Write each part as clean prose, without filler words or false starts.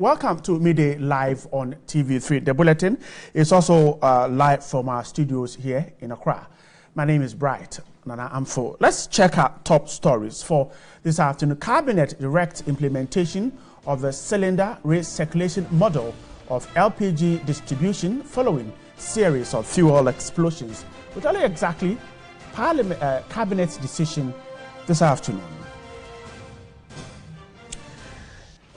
welcome to Midday Live on TV3. The bulletin is also live from our studios here in Accra. My name is Bright Nana Amfo. Let's check out top stories for this afternoon. Cabinet directs implementation of the cylinder recirculation model of LPG distribution following series of fuel explosions. We'll tell you exactly Cabinet's decision this afternoon.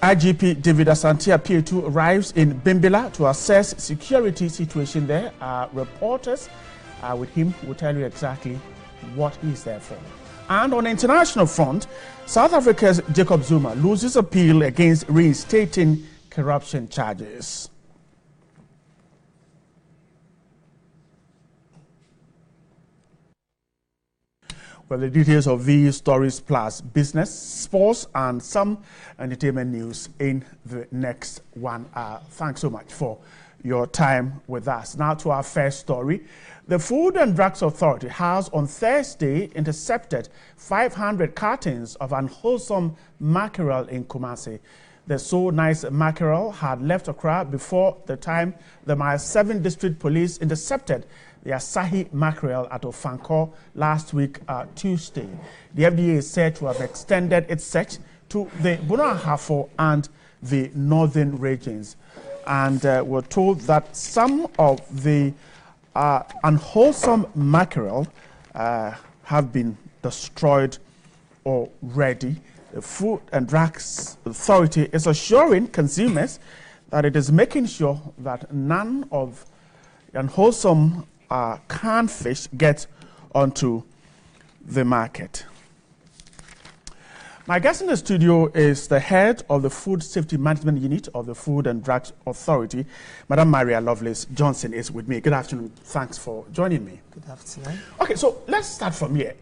IGP David Asante appeared to arrives in Bimbilla to assess security situation there. Reporters with him will tell you exactly what he's there for. And on the international front, South Africa's Jacob Zuma loses appeal against reinstating corruption charges. Well, the details of these stories plus business, sports, and some entertainment news in the next 1 hour. Thanks so much for your time with us. Now to our first story. The Food and Drugs Authority has on Thursday intercepted 500 cartons of unwholesome mackerel in Kumasi. The So Nice mackerel had left Accra before the time the Mile 7 District Police intercepted the Asahi mackerel at Ofanko last week, Tuesday. The FDA is said to have extended its search to the Bunahafo and the northern regions. And we're told that some of the unwholesome mackerel have been destroyed already. The Food and Drugs Authority is assuring consumers that it is making sure that none of unwholesome canned fish get onto the market. My guest in the studio is the head of the Food Safety Management Unit of the Food and Drugs Authority. Madam Maria Lovelace Johnson is with me. Good afternoon. Thanks for joining me. Good afternoon. Okay, so let's start from here.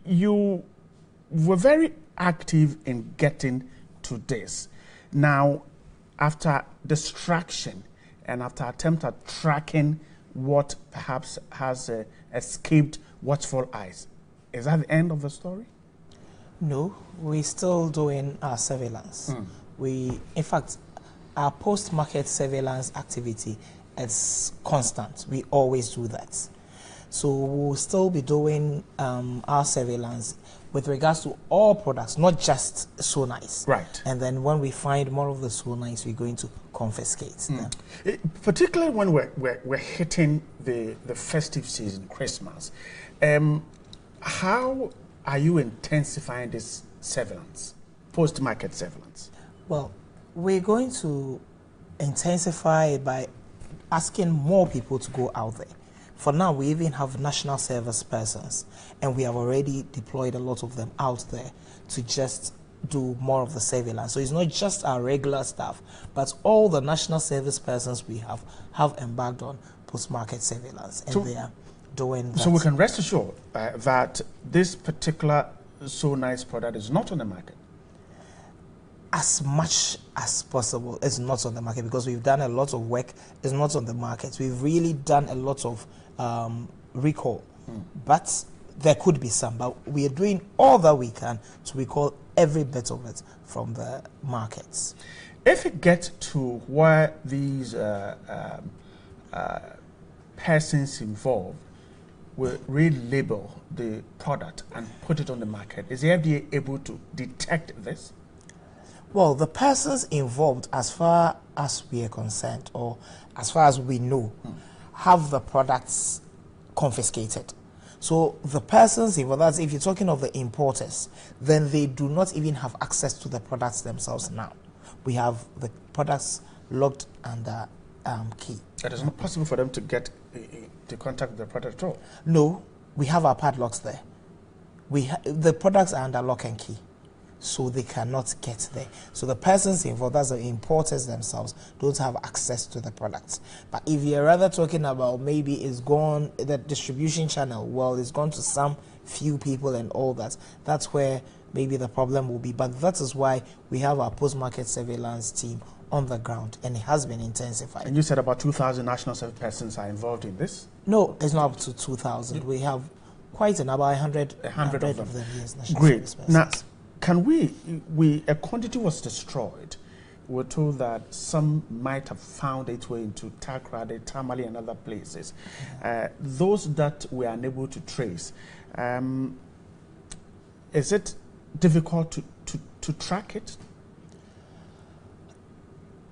You were very active in getting to this. Now, after distraction and after attempt at tracking what perhaps has escaped watchful eyes, is that the end of the story? No, we're still doing our surveillance. In fact, our post-market surveillance activity is constant. We always do that. So we'll still be doing our surveillance with regards to all products, not just So Nice. Right. And then when we find more of the So Nice, we're going to confiscate them. Particularly when we're hitting the festive season, Christmas. How are you intensifying this surveillance, post-market surveillance? Well, we're going to intensify it by asking more people to go out there. For now, we even have national service persons, and we have already deployed a lot of them out there to just do more of the surveillance. So it's not just our regular staff, but all the national service persons we have embarked on post-market surveillance, and they are doing that. So we can rest assured that this particular So Nice product is not on the market? As much as possible, it's not on the market because we've done a lot of work. It's not on the market. We've really done a lot of recall, but there could be some. But we are doing all that we can to recall every bit of it from the markets. If it gets to where these persons involved will relabel the product and put it on the market, is the FDA able to detect this? Well, the persons involved, as far as we are concerned, or as far as we know, have the products confiscated. So the persons involved, that's if you're talking of the importers, then they do not even have access to the products themselves now. We have the products locked under key. It is not possible for them to get to contact the product at all? No, we have our padlocks there. The products are under lock and key, so they cannot get there. So the persons involved, that's the importers themselves, don't have access to the products. But if you're rather talking about maybe it's gone, the distribution channel, well, it's gone to some few people and all that, that's where maybe the problem will be. But that is why we have our post-market surveillance team on the ground, and it has been intensified. And you said about 2,000 national service persons are involved in this? No, it's not up to 2,000. We have quite about 100 of them. Yes, national Great. service persons. Now, can a quantity was destroyed. we're told that some might have found its way into Takrade, Tamale, and other places. Those that we are unable to trace, is it difficult to track it?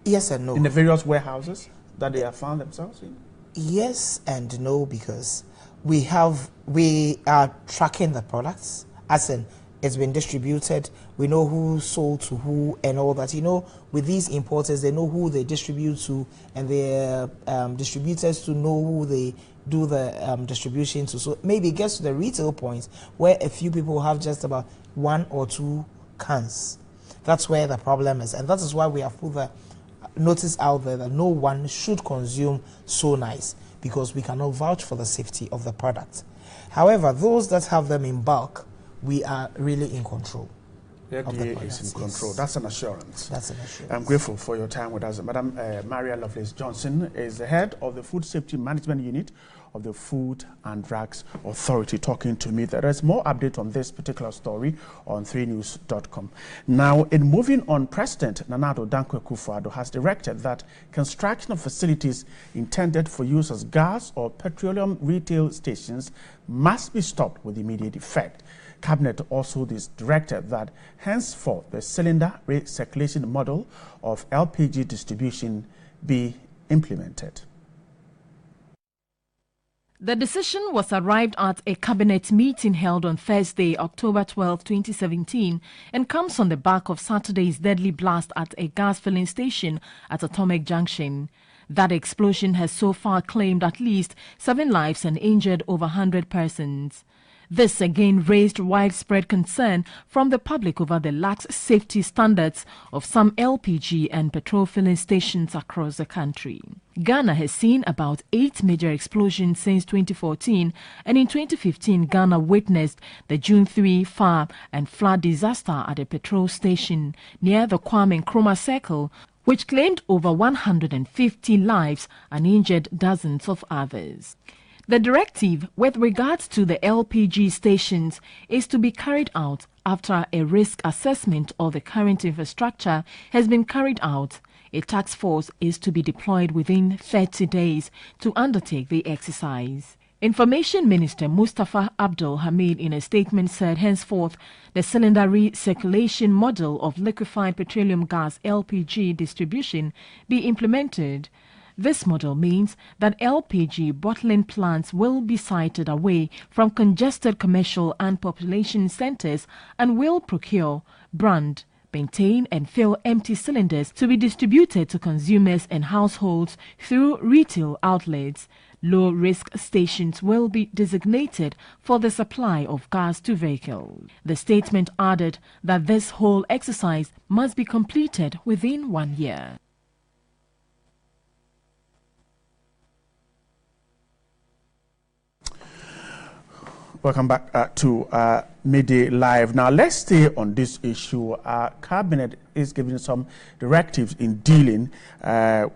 Yes and no. In the various warehouses that they have found themselves in? Yes and no, because we are tracking the products, as in it's been distributed. We know who sold to who and all that. You know, with these importers, they know who they distribute to, and their distributors to know who they do the distribution to. So maybe it gets to the retail point where a few people have just about 1 or 2 cans. That's where the problem is, and that is why we have put the notice out there that no one should consume so nice, because we cannot vouch for the safety of the product. However, those that have them in bulk, we are really in control. The FDA is in control. Yes. That's an assurance. That's an assurance. I'm grateful for your time with us. Madam Maria Lovelace Johnson is the head of the Food Safety Management Unit of the Food and Drugs Authority, talking to me. There is more update on this particular story on 3news.com. Now, in moving on, President Nana Addo Dankwa Akufo-Addo has directed that construction of facilities intended for use as gas or petroleum retail stations must be stopped with immediate effect. Cabinet also directed that henceforth the cylinder recirculation model of LPG distribution be implemented. The decision was arrived at a cabinet meeting held on Thursday, October 12, 2017, and comes on the back of Saturday's deadly blast at a gas filling station at Atomic Junction. That explosion has so far claimed at least 7 lives and injured over 100 persons. This again raised widespread concern from the public over the lax safety standards of some LPG and petrol filling stations across the country. Ghana has seen about 8 major explosions since 2014, and in 2015 Ghana witnessed the June 3 fire and flood disaster at a petrol station near the Kwame Nkrumah Circle, which claimed over 150 lives and injured dozens of others. The directive with regards to the LPG stations is to be carried out after a risk assessment of the current infrastructure has been carried out. A task force is to be deployed within 30 days to undertake the exercise. Information Minister Mustafa Abdul Hamid in a statement said henceforth the cylinder recirculation model of liquefied petroleum gas LPG distribution be implemented. This model means that LPG bottling plants will be sited away from congested commercial and population centers and will procure, brand, maintain and fill empty cylinders to be distributed to consumers and households through retail outlets. Low-risk stations will be designated for the supply of gas to vehicles. The statement added that this whole exercise must be completed within 1 year. Welcome back to Midday Live. Now, let's stay on this issue. Cabinet is giving some directives in dealing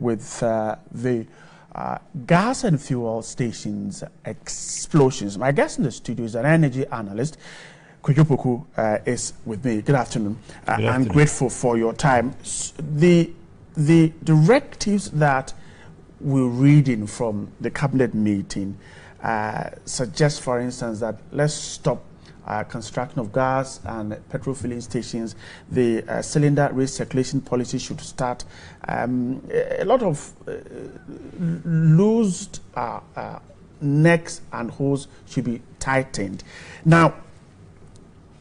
with the gas and fuel stations explosions. My guest in the studio is an energy analyst. Kojopoku is with me. Good afternoon. I'm grateful for your time. The directives that we're reading from the cabinet meeting suggest, for instance, that let's stop construction of gas and petrol filling stations. The cylinder recirculation policy should start. A lot of loosed necks and hose should be tightened. Now,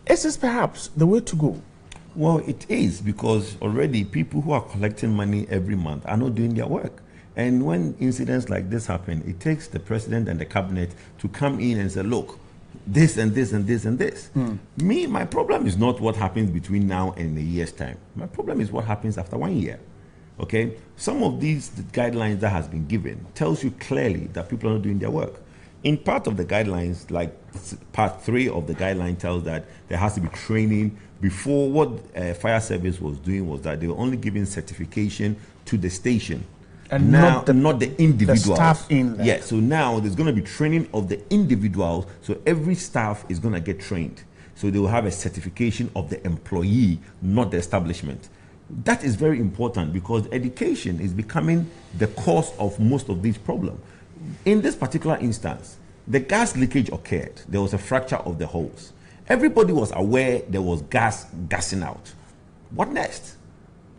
is this perhaps the way to go? Well, it is, because already people who are collecting money every month are not doing their work. And when incidents like this happen, it takes the president and the cabinet to come in and say, look, this and this and this and this. My problem is not what happens between now and a year's time. My problem is what happens after 1 year. Okay? Some of these guidelines that has been given tells you clearly that people are not doing their work. In part of the guidelines, like part 3 of the guideline tells that there has to be training. Before, what fire service was doing was that they were only giving certification to the station. And now, not the individuals. The staff in there. Yeah, so now there's going to be training of the individuals. So every staff is going to get trained. So they will have a certification of the employee, not the establishment. That is very important because education is becoming the cause of most of these problems. In this particular instance, the gas leakage occurred. There was a fracture of the hose. Everybody was aware there was gas gassing out. What next?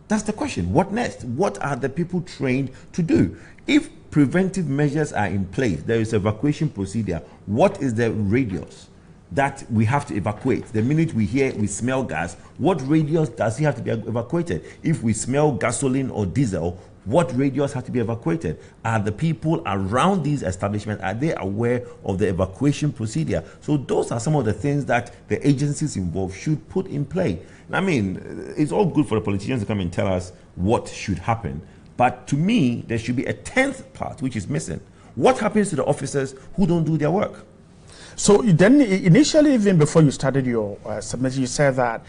That's the question. What next? What are the people trained to do? If preventive measures are in place, there is evacuation procedure. What is the radius that we have to evacuate? The minute we smell gas, what radius does it have to be evacuated? If we smell gasoline or diesel, what radius have to be evacuated? Are the people around these establishments, are they aware of the evacuation procedure? So those are some of the things that the agencies involved should put in play. I mean, it's all good for the politicians to come and tell us what should happen. But to me, there should be a 10th part, which is missing. What happens to the officers who don't do their work? So then initially, even before you started your submission, you said that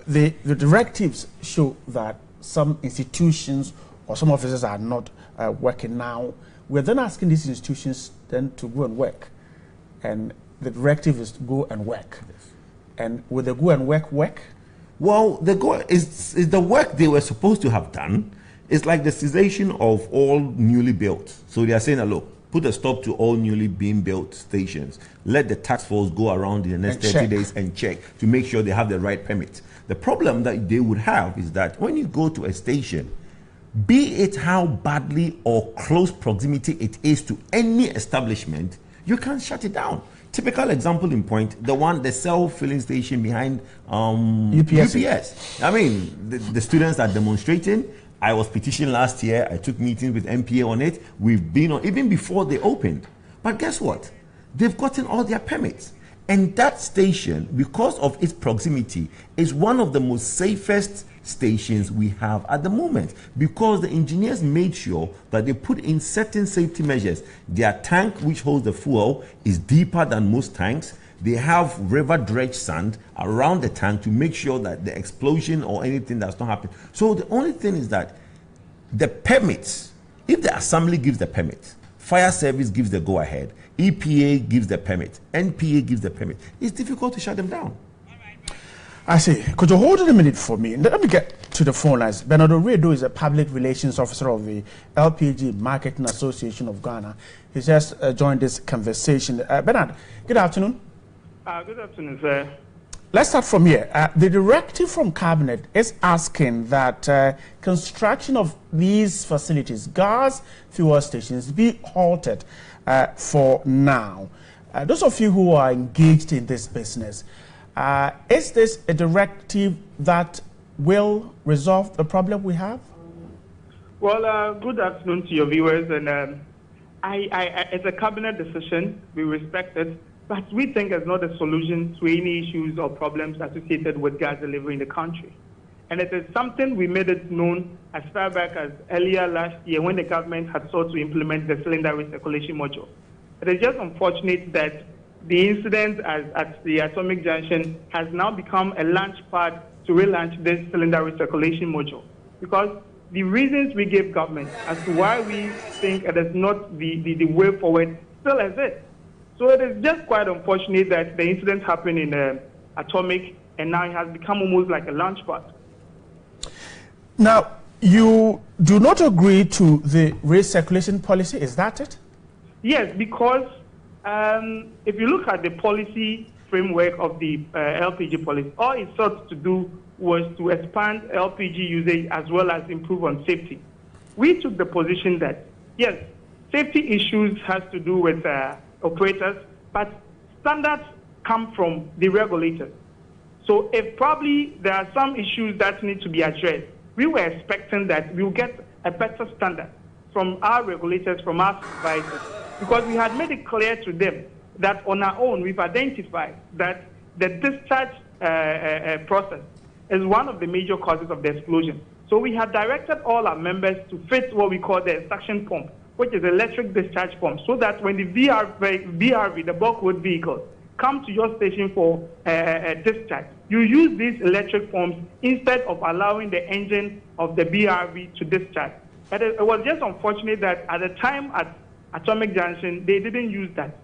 the directives show that some institutions or some officers are not working now. We're then asking these institutions then to go and work. And the directive is to go and work. Yes. And will they go and work? Well, is the work they were supposed to have done. It's like the cessation of all newly built. So they are saying, look, put a stop to all newly being built stations. Let the task force go around in the next 30 days and check to make sure they have the right permit. The problem that they would have is that when you go to a station, be it how badly or close proximity it is to any establishment, you can't shut it down. Typical example in point, the self-filling station behind UPS. I mean, the students are demonstrating. I was petitioning last year. I took meetings with MPA on it. We've been on, even before they opened. But guess what? They've gotten all their permits. And that station, because of its proximity, is one of the most safest stations we have at the moment, because the engineers made sure that they put in certain safety measures. Their tank, which holds the fuel, is deeper than most tanks. They have river dredge sand around the tank to make sure that the explosion or anything does not happen. So the only thing is that the permits, if the assembly gives the permit, fire service gives the go-ahead, EPA gives the permit, NPA gives the permit, it's difficult to shut them down. I see. Could you hold it a minute for me? Let me get to the phone lines. Bernardo Redo is a public relations officer of the LPG Marketing Association of Ghana. He's just joined this conversation. Bernard, good afternoon. Good afternoon, sir. Let's start from here. The directive from Cabinet is asking that construction of these facilities, gas fuel stations, be halted for now. Those of you who are engaged in this business, is this a directive that will resolve the problem we have? Well, good afternoon to your viewers. And it's a cabinet decision. We respect it. But we think it's not a solution to any issues or problems associated with gas delivery in the country. And it is something we made it known as far back as earlier last year when the government had sought to implement the cylinder recirculation module. It is just unfortunate that the incident at the Atomic Junction has now become a launch pad to relaunch this cylinder recirculation module. Because the reasons we gave government as to why we think it is not the way forward still exists. So it is just quite unfortunate that the incident happened in Atomic, and now it has become almost like a launch pad. Now, you do not agree to the recirculation policy, is that it? Yes, because if you look at the policy framework of the LPG policy, all it sought to do was to expand LPG usage as well as improve on safety. We took the position that, yes, safety issues has to do with operators, but standards come from the regulators. So if probably there are some issues that need to be addressed, we were expecting that we'll get a better standard from our regulators, from our supervisors, because we had made it clear to them that on our own we've identified that the discharge process is one of the major causes of the explosion. So we had directed all our members to fit what we call the suction pump, which is electric discharge pump, so that when the BRV, the bulkwood vehicle, come to your station for discharge, you use these electric pumps instead of allowing the engine of the BRV to discharge. But it was just unfortunate that at the time at Atomic Junction, they didn't use that.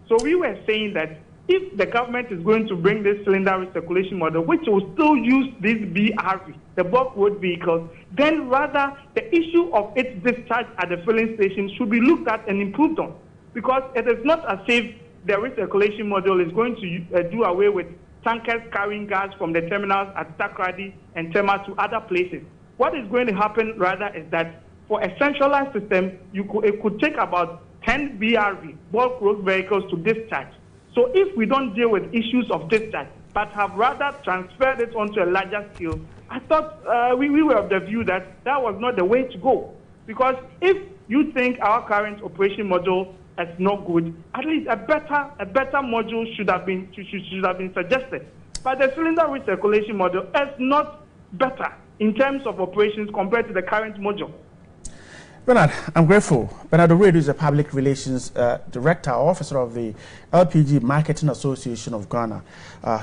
So we were saying that if the government is going to bring this cylinder recirculation model, which will still use this BRV, the bulk road vehicles, then rather the issue of its discharge at the filling station should be looked at and improved on. Because it is not as if the recirculation model is going to do away with tankers carrying gas from the terminals at Takrady and Tema to other places. What is going to happen rather is that for a centralized system, it could take about 10 BRV, bulk road vehicles, to discharge. So if we don't deal with issues of discharge, but have rather transferred it onto a larger scale, I thought we were of the view that that was not the way to go. Because if you think our current operation model is not good, at least a better module should have been suggested. But the cylinder recirculation model is not better in terms of operations compared to the current module. Bernard, I'm grateful. Bernard Oredu is a public relations director, officer of the LPG Marketing Association of Ghana,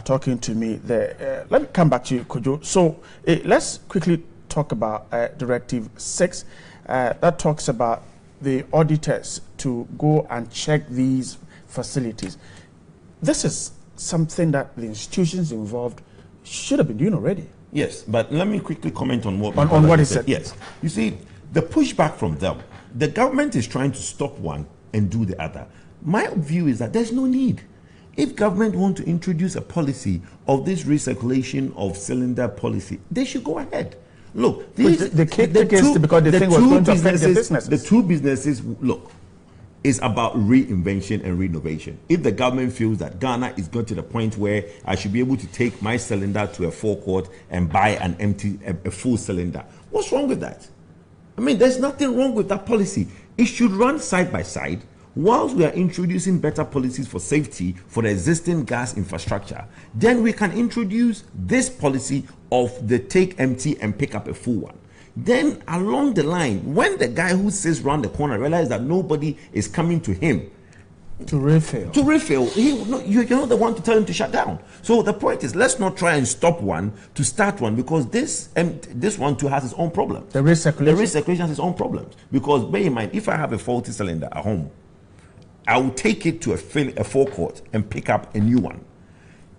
talking to me there. Let me come back to you, Kojo. So let's quickly talk about Directive 6 that talks about the auditors to go and check these facilities. This is something that the institutions involved should have been doing already. Yes, but let me quickly comment on what what he said. Yes, you see, the pushback from them, the government is trying to stop one and do the other. My view is that there's no need. If government want to introduce a policy of this recirculation of cylinder policy, they should go ahead. Look, because they think was going to affect their businesses. The two businesses, look, is about reinvention and renovation. If the government feels that Ghana is going to the point where I should be able to take my cylinder to a forecourt and buy a full cylinder, what's wrong with that? I mean, there's nothing wrong with that policy. It should run side by side whilst we are introducing better policies for safety for the existing gas infrastructure. Then we can introduce this policy of the take empty and pick up a full one. Then along the line, when the guy who sits around the corner realizes that nobody is coming to him to refill, you're not the one to tell him to shut down. So the point is, let's not try and stop one to start one, because this one too has its own problems. The recirculation has its own problems, because bear in mind, if I have a faulty cylinder at home, I will take it to a forecourt and pick up a new one.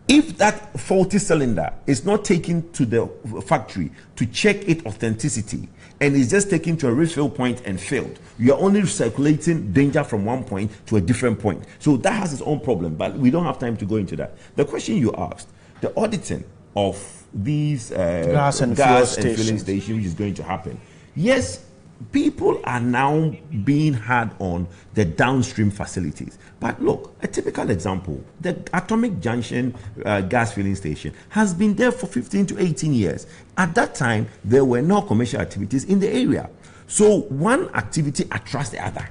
If that faulty cylinder is not taken to the factory to check its authenticity and is just taken to a refill point and filled, you are only circulating danger from one point to a different point. So that has its own problem, but we don't have time to go into that. The question you asked, the auditing of these gas and filling stations, which is going to happen. Yes, people are now being hard on the downstream facilities. But look, a typical example, the Atomic Junction gas filling station has been there for 15 to 18 years. At that time, there were no commercial activities in the area. So one activity attracts the other.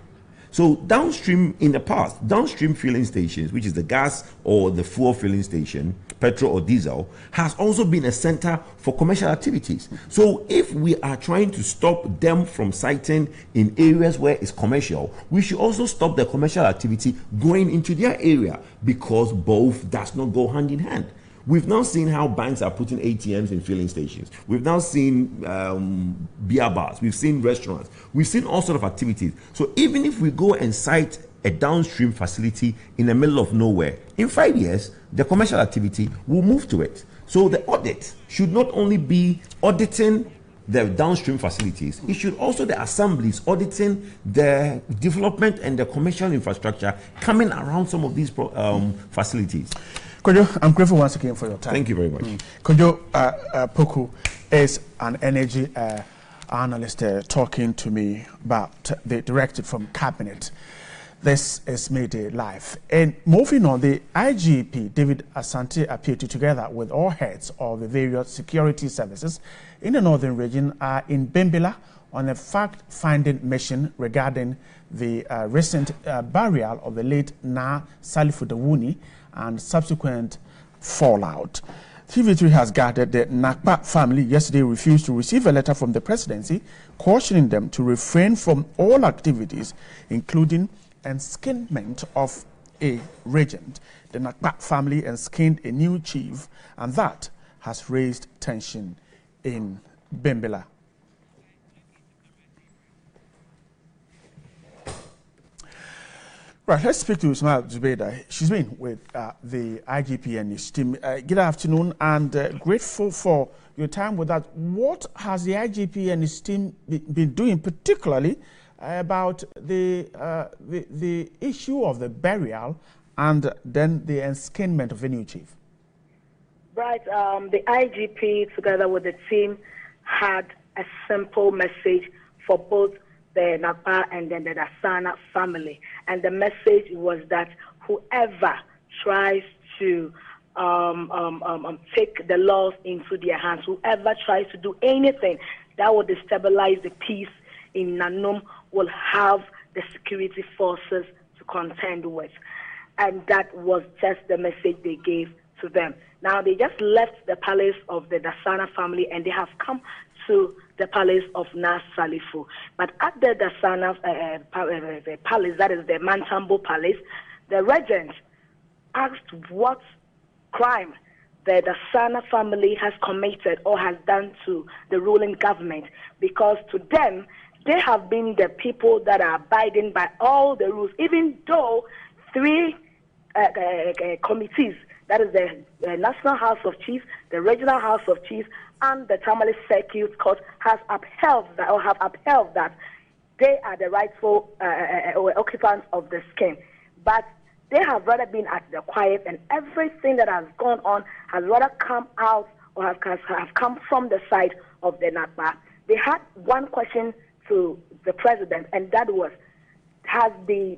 So downstream, in the past, downstream filling stations, which is the gas or the fuel filling station, petrol or diesel, has also been a center for commercial activities. So if we are trying to stop them from siting in areas where it's commercial, we should also stop the commercial activity going into their area, because both does not go hand in hand. We've now seen how banks are putting ATMs in filling stations. We've now seen beer bars. We've seen restaurants. We've seen all sorts of activities. So even if we go and site a downstream facility in the middle of nowhere, in 5 years, the commercial activity will move to it. So the audit should not only be auditing the downstream facilities, it should also the assemblies auditing the development and the commercial infrastructure coming around some of these facilities. Kojo, I'm grateful once again for your time. Thank you very much. Kojo Poku is an energy analyst talking to me about the directive from Cabinet. This is Mayday Live. And moving on, the IGP David Asante appeared together with all heads of the various security services in the northern region in Bembila on a fact-finding mission regarding the recent burial of the late Na Salifu Dawuni and subsequent fallout. TV3 has gathered the Nakpa family yesterday refused to receive a letter from the presidency cautioning them to refrain from all activities, including enskinment of a regent. The Nakpa family enskinned a new chief, and that has raised tension in Bembila. Right, let's speak to Ismail Zubeida. She's been with the IGP and his team. Good afternoon, and grateful for your time with us. What has the IGP and his team been doing, particularly about the issue of the burial and then the enskinment of a new chief? Right, the IGP, together with the team, had a simple message for both the Nakpa and then the Asana family. And the message was that whoever tries to take the laws into their hands, whoever tries to do anything that will destabilize the peace in Nanum will have the security forces to contend with. And that was just the message they gave to them. Now, they just left the palace of the Dasana family and they have come to the palace of Nas Salifu. But at the Dasana palace, that is the Mantambo palace, the regent asked what crime the Dasana family has committed or has done to the ruling government, because to them, they have been the people that are abiding by all the rules, even though three committees, that is the National House of Chiefs, the Regional House of Chiefs, and the Tamale Circuit Court have upheld that they are the rightful occupants of the skin. But they have rather been at the quiet, and everything that has gone on has rather come out or have come from the side of the Nakba. They had one question to the president, and that was, has the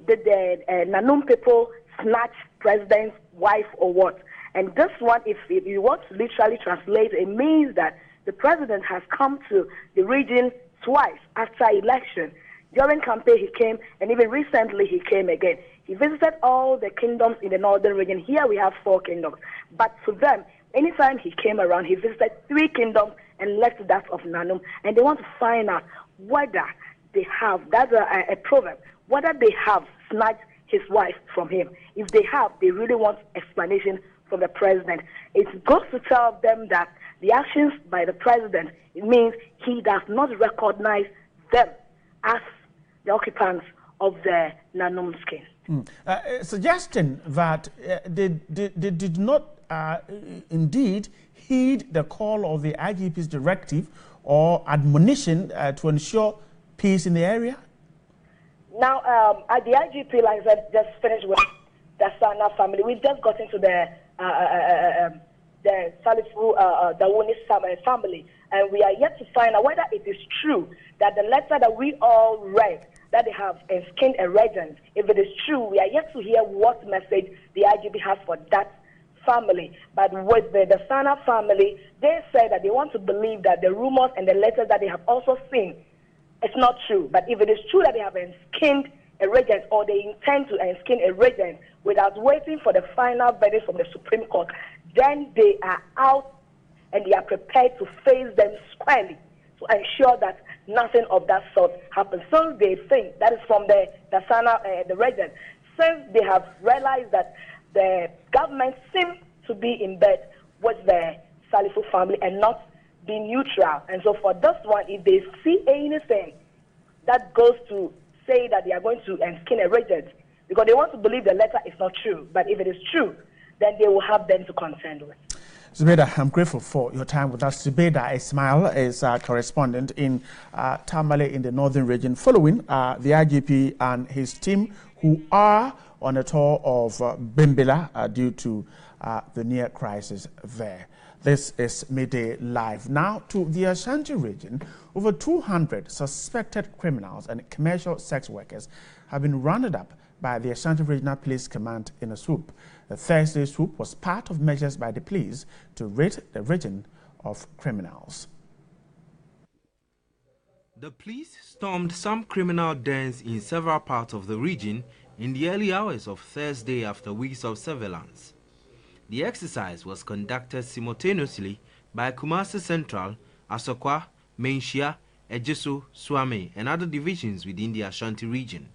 Nanum people snatched president's wife or what? And this one, if you want to literally translate, it means that the president has come to the region twice after election. During campaign he came, and even recently he came again. He visited all the kingdoms in the northern region. Here we have 4 kingdoms. But to them, anytime he came around, he visited 3 kingdoms and left that of Nanum. And they want to find out whether they have, that's a proverb, whether they have snatched his wife from him. If they have, they really want explanation from the president. It goes to tell them that the actions by the president, it means he does not recognize them as the occupants of the Nanum skin. Suggesting that they did not indeed heed the call of the IGP's directive or admonition to ensure peace in the area? Now, at the IGP, like I said, just finished with the Sana family. We've just got into the Salifu Dawuni family, and we are yet to find out whether it is true that the letter that we all read, that they have skinned a regent. If it is true, we are yet to hear what message the IGP has for that family. But with the Sana family, they say that they want to believe that the rumors and the letters that they have also seen, it's not true. But if it is true that they have skinned a regent, or they intend to skin a regent without waiting for the final verdict from the Supreme Court, then they are out and they are prepared to face them squarely to ensure that nothing of that sort happens. So they think, that is from the Sana, the regent, since they have realized that the government seems to be in bed with the Salifu family and not be neutral. And so for this one, if they see anything that goes to say that they are going to skin a regent, because they want to believe the letter is not true, but if it is true, then they will have them to contend with. Zubeida, I'm grateful for your time with us. Zubeida Ismail is our correspondent in Tamale in the northern region, following the IGP and his team, who are on a tour of Bimbila due to the near crisis there. This is Midday Live. Now to the Ashanti region, over 200 suspected criminals and commercial sex workers have been rounded up by the Ashanti Regional Police Command in a swoop. The Thursday swoop was part of measures by the police to rid the region of criminals. The police stormed some criminal dens in several parts of the region in the early hours of Thursday after weeks of surveillance. The exercise was conducted simultaneously by Kumasi Central, Asokwa, Menchia, Ejisu, Swame, and other divisions within the Ashanti region.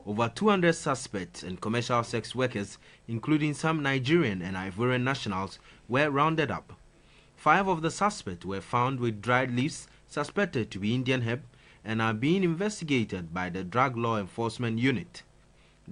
Over 200 suspects and commercial sex workers, including some Nigerian and Ivorian nationals, were rounded up. 5 of the suspects were found with dried leaves suspected to be Indian hemp and are being investigated by the Drug Law Enforcement Unit.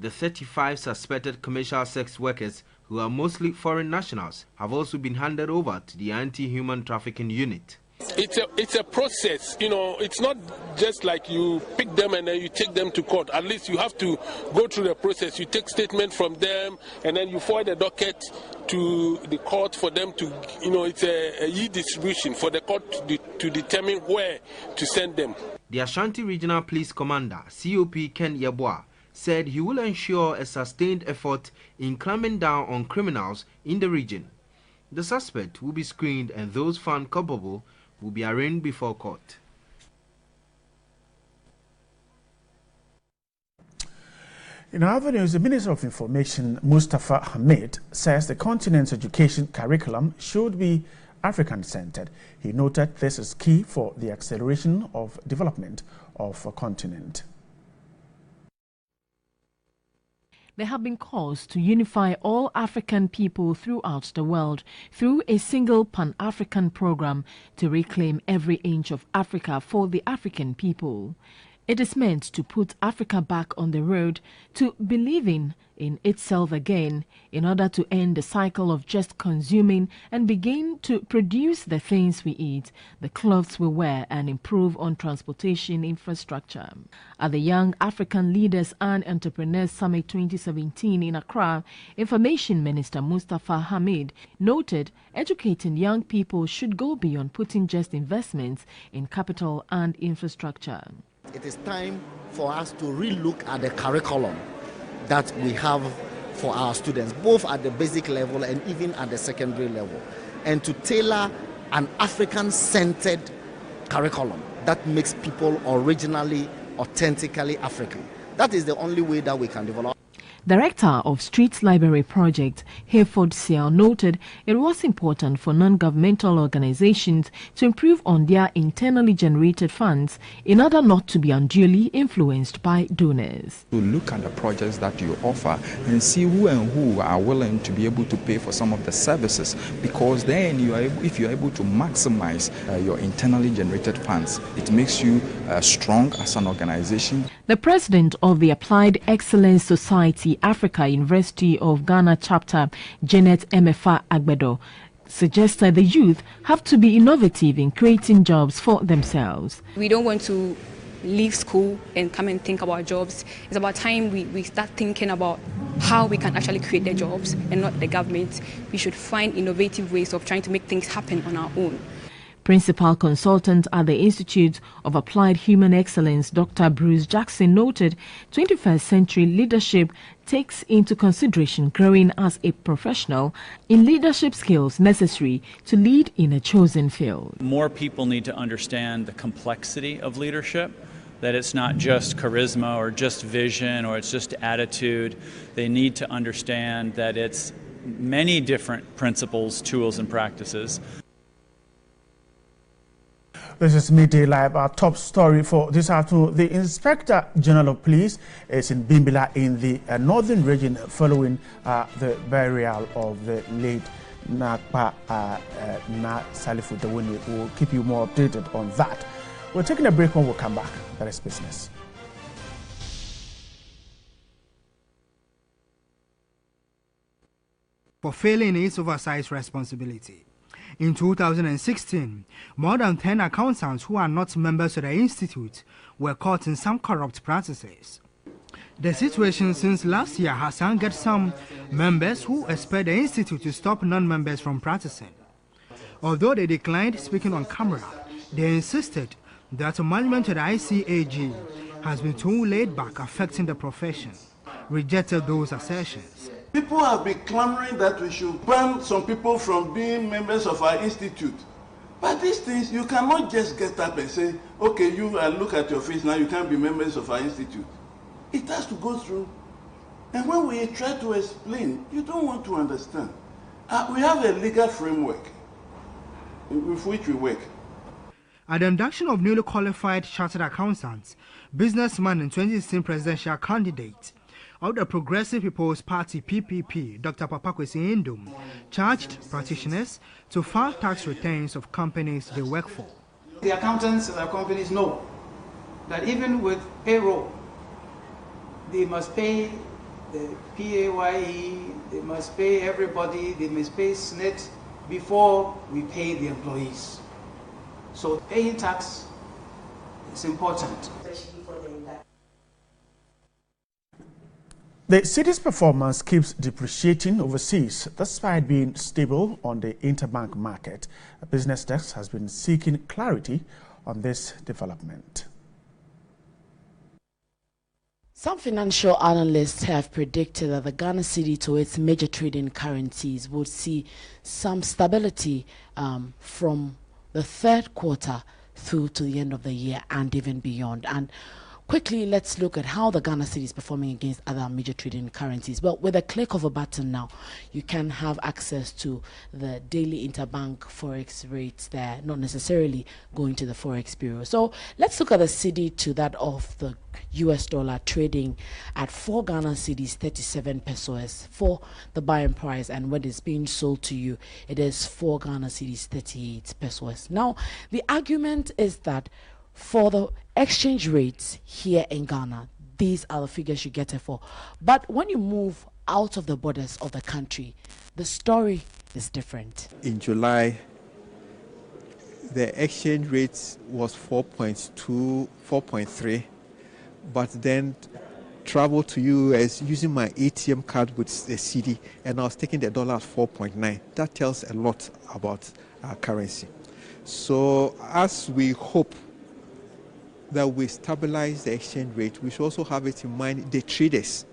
The 35 suspected commercial sex workers, who are mostly foreign nationals, have also been handed over to the anti-human trafficking unit. It's a process, you know. It's not just like you pick them and then you take them to court. At least you have to go through the process. You take statement from them and then you forward the docket to the court for them to, you know, it's a e-distribution for the court to determine where to send them. The Ashanti Regional Police Commander, COP Ken Yeboah, said he will ensure a sustained effort in clamping down on criminals in the region. The suspect will be screened and those found culpable will be arraigned before court. In other news, the Minister of Information, Mustafa Hamid, says the continent's education curriculum should be African-centered. He noted this is key for the acceleration of development of a continent. There have been calls to unify all African people throughout the world through a single Pan-African program to reclaim every inch of Africa for the African people. It is meant to put Africa back on the road to believing in itself again in order to end the cycle of just consuming and begin to produce the things we eat, the clothes we wear, and improve on transportation infrastructure. At the Young African Leaders and Entrepreneurs Summit 2017 in Accra, Information Minister Mustafa Hamid noted educating young people should go beyond putting just investments in capital and infrastructure. It is time for us to relook at the curriculum that we have for our students, both at the basic level and even at the secondary level, and to tailor an African-centered curriculum that makes people originally, authentically African. That is the only way that we can develop. Director of Street Library Project, Hayford Seal, noted it was important for non-governmental organizations to improve on their internally generated funds in order not to be unduly influenced by donors. To look at the projects that you offer and see who and who are willing to be able to pay for some of the services, because then you are able, if you're able to maximize your internally generated funds, it makes you strong as an organization. The president of the Applied Excellence Society Africa University of Ghana chapter, Janet Emefa Agbedo, suggested the youth have to be innovative in creating jobs for themselves. We don't want to leave school and come and think about jobs. It's about time we start thinking about how we can actually create the jobs and not the government. We should find innovative ways of trying to make things happen on our own. Principal consultant at the Institute of Applied Human Excellence, Dr. Bruce Jackson, noted 21st century leadership takes into consideration growing as a professional in leadership skills necessary to lead in a chosen field. More people need to understand the complexity of leadership, that it's not just charisma or just vision or it's just attitude. They need to understand that it's many different principles, tools, and practices. This is Midday Live. Our top story for this afternoon. The Inspector General of Police is in Bimbilla in the northern region following the burial of the late Nakpa Na Salifu Dawuni. We'll keep you more updated on that. We're taking a break. When we'll come back. That is business. For failing its oversight responsibility. In 2016, more than 10 accountants who are not members of the Institute were caught in some corrupt practices. The situation since last year has angered some members who expect the Institute to stop non-members from practicing. Although they declined speaking on camera, they insisted that management of the ICAG has been too laid back affecting the profession, rejected those assertions. People have been clamoring that we should ban some people from being members of our institute. But these things, you cannot just get up and say, okay, you look at your face now, you can't be members of our institute. It has to go through. And when we try to explain, you don't want to understand. We have a legal framework with which we work. At the induction of newly qualified chartered accountants, businessman and 2016 presidential candidate of the Progressive People's Party PPP, Dr. Papakwesi Indom, charged practitioners to file tax returns of companies they work for. The accountants of our companies know that even with payroll, they must pay the PAYE, they must pay everybody, they must pay SNIT before we pay the employees. So paying tax is important. The city's performance keeps depreciating overseas despite being stable on the interbank market. A business desk has been seeking clarity on this development. Some financial analysts have predicted that the Ghana cedi to its major trading currencies would see some stability from the third quarter through to the end of the year and even beyond. And quickly, let's look at how the Ghana cedi is performing against other major trading currencies. Well, with a click of a button now, you can have access to the daily interbank Forex rates there, not necessarily going to the Forex Bureau. So let's look at the cedi to that of the US dollar, trading at 4 Ghana cedis 37 pesos for the buying price, and when it's being sold to you, it is 4 Ghana cedis 38 pesos. Now, the argument is that for the exchange rates here in Ghana, these are the figures you get it for. But when you move out of the borders of the country, the story is different. In July, the exchange rate was 4.2, 4.3, but then traveled to US using my ATM card with the cedi, and I was taking the dollar at 4.9. That tells a lot about our currency. So as we hope that we stabilize the exchange rate, we should also have it in mind the traders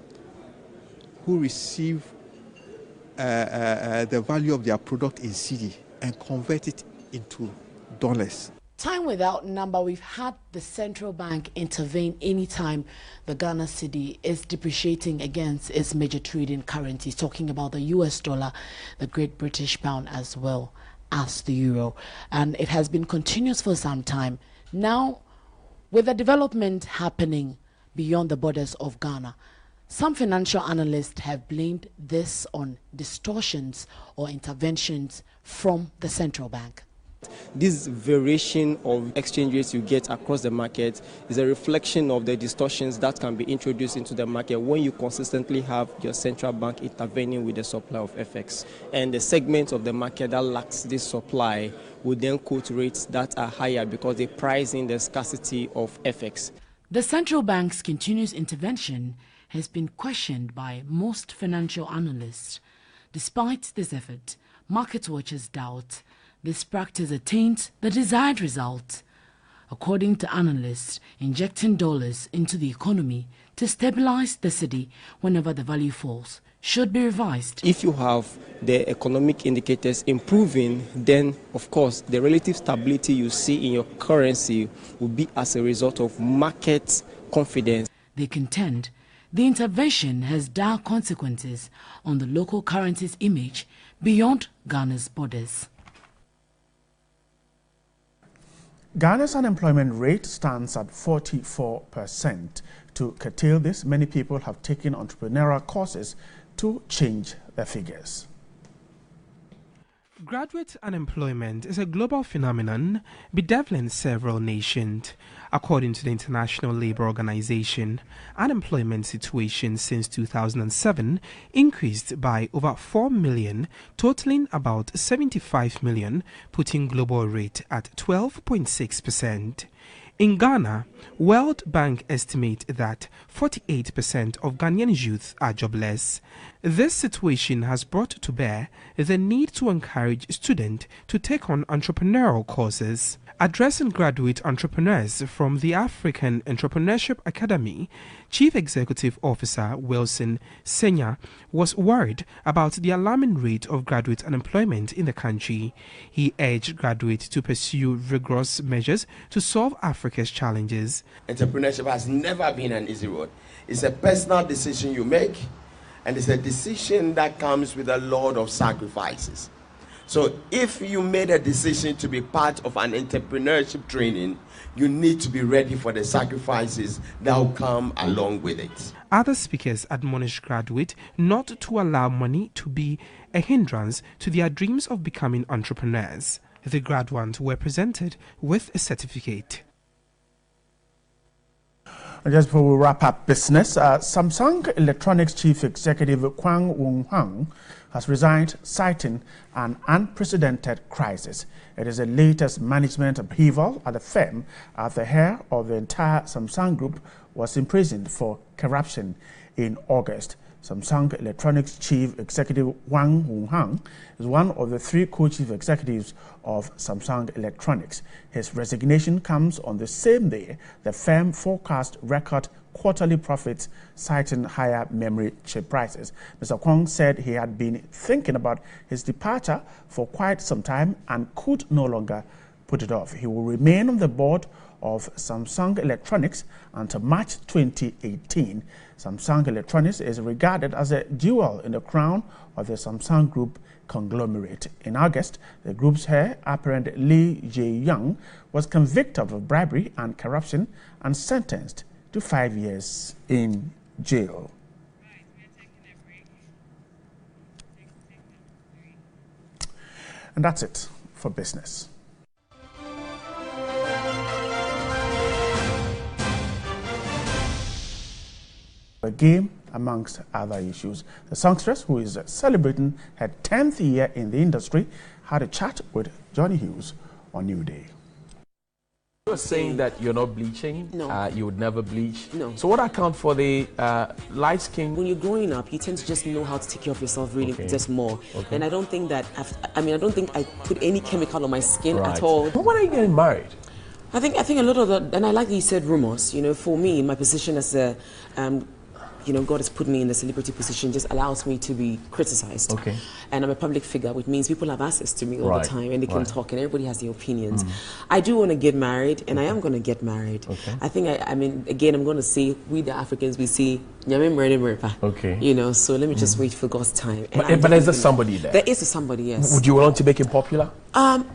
who receive the value of their product in cedi and convert it into dollars. Time without number, we've had the central bank intervene anytime the Ghana cedi is depreciating against its major trading currencies, talking about the US dollar, the Great British Pound, as well as the euro. And it has been continuous for some time. Now, with the development happening beyond the borders of Ghana, some financial analysts have blamed this on distortions or interventions from the central bank. This variation of exchange rates you get across the market is a reflection of the distortions that can be introduced into the market when you consistently have your central bank intervening with the supply of FX. And the segment of the market that lacks this supply would then quote rates that are higher because they price in the scarcity of FX. The central bank's continuous intervention has been questioned by most financial analysts. Despite this effort, market watchers doubt this practice attains the desired result. According to analysts, injecting dollars into the economy to stabilize the cedi whenever the value falls should be revised. If you have the economic indicators improving, then of course the relative stability you see in your currency will be as a result of market confidence. They contend the intervention has dire consequences on the local currency's image beyond Ghana's borders. Ghana's unemployment rate stands at 44%. To curtail this, many people have taken entrepreneurial courses to change their figures. Graduate unemployment is a global phenomenon bedeviling several nations. According to the International Labour Organization, unemployment situation since 2007 increased by over 4 million, totaling about 75 million, putting global rate at 12.6%. In Ghana, World Bank estimate that 48% of Ghanaian youth are jobless. This situation has brought to bear the need to encourage students to take on entrepreneurial courses. Addressing graduate entrepreneurs from the African Entrepreneurship Academy, Chief Executive Officer Wilson Senya was worried about the alarming rate of graduate unemployment in the country. He urged graduates to pursue rigorous measures to solve Africa's challenges. Entrepreneurship has never been an easy road. It's a personal decision you make, and it's a decision that comes with a lot of sacrifices. So if you made a decision to be part of an entrepreneurship training, you need to be ready for the sacrifices that will come along with it. Other speakers admonished graduates not to allow money to be a hindrance to their dreams of becoming entrepreneurs. The graduates were presented with a certificate. And just before we wrap up business, Samsung Electronics Chief Executive Kwang Wong-hwang has resigned, citing an unprecedented crisis. It is the latest management upheaval at the firm as the heir of the entire Samsung Group was imprisoned for corruption in August. Samsung Electronics Chief Executive Wang Wong-hwang is one of the 3 co-chief executives of Samsung Electronics. His resignation comes on the same day the firm forecast record quarterly profits, citing higher memory chip prices. Mr. Kwang said he had been thinking about his departure for quite some time and could no longer put it off. He will remain on the board of Samsung Electronics until March 2018. Samsung Electronics is regarded as a jewel in the crown of the Samsung Group conglomerate. In August, the group's heir apparent Lee Jae-young was convicted of bribery and corruption and sentenced to 5 years in jail. And that's it for business. A game amongst other issues. The songstress, who is celebrating her 10th year in the industry, had a chat with Johnny Hughes on New Day. You're saying that you're not bleaching? No. You would never bleach? No. So what account for the light skin? When you're growing up, you tend to just know how to take care of yourself really just more. Okay. And I don't think that, I don't think I put any chemical on my skin Right. at all. But when are you getting married? I think a lot of that, and I like that you said rumors. You know, for me, my position as a, God has put me in the celebrity position, just allows me to be criticized. Okay. And I'm a public figure, which means people have access to me all Right. the time, and they can Right. talk, and everybody has their opinions. I do want to get married, and I am going to get married. Okay. I think, again, I'm going to say, we the Africans, we say, Okay. you know, so let me just wait for God's time. And But there's a somebody there? There is a somebody, yes. Would you want to make him popular?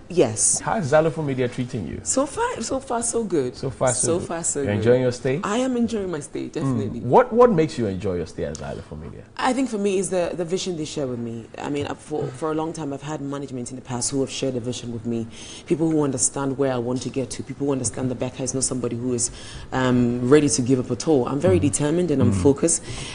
Yes. How is Xylophone Media treating you? So far, so good. So far, so good. You're You're enjoying your stay? I am enjoying my stay, definitely. What makes you enjoy your stay at Xylophone Media? I think for me is the vision they share with me. I mean, for a long time, I've had management in the past who have shared the vision with me. People who understand where I want to get to. People who understand the back is not somebody who is ready to give up at all. I'm very determined and I'm focused.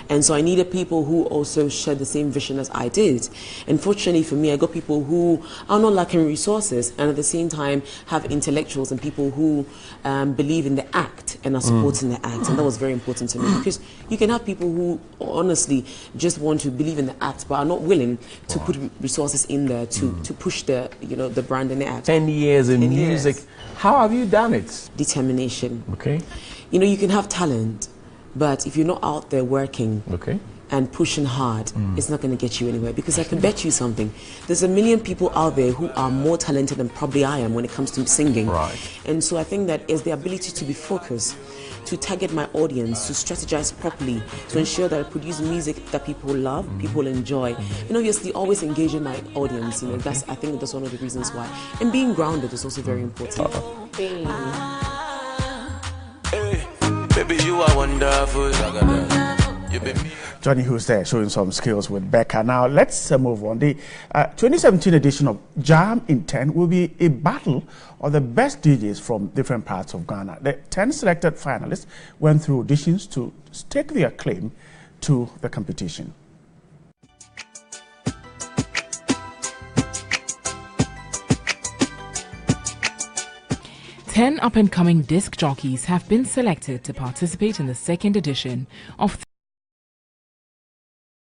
And so I needed people who also shared the same vision as I did. And fortunately for me, I got people who are not lacking resources and at the same time have intellectuals and people who believe in the act and are supporting the act. And that was very important to me because you can have people who honestly just want to believe in the act but are not willing to put resources in there to push the the brand and the act. 10 years in 10 music. years. How have you done it? Determination. Okay. You know, you can have talent, but if you're not out there working and pushing hard, it's not going to get you anywhere. Because I can bet you something. There's a million people out there who are more talented than probably I am when it comes to singing. Right. And so I think that is the ability to be focused, to target my audience, to strategize properly, to ensure that I produce music that people love, people enjoy. And obviously always engaging my audience. You know, I think that's one of the reasons why. And being grounded is also very important. Baby, you are wonderful. Johnny Hughes there showing some skills with Becca. Now let's move on. The 2017 edition of Jam in 10 will be a battle of the best DJs from different parts of Ghana. The 10 selected finalists went through auditions to stake their claim to the competition. 10 up-and-coming disc jockeys have been selected to participate in the second edition of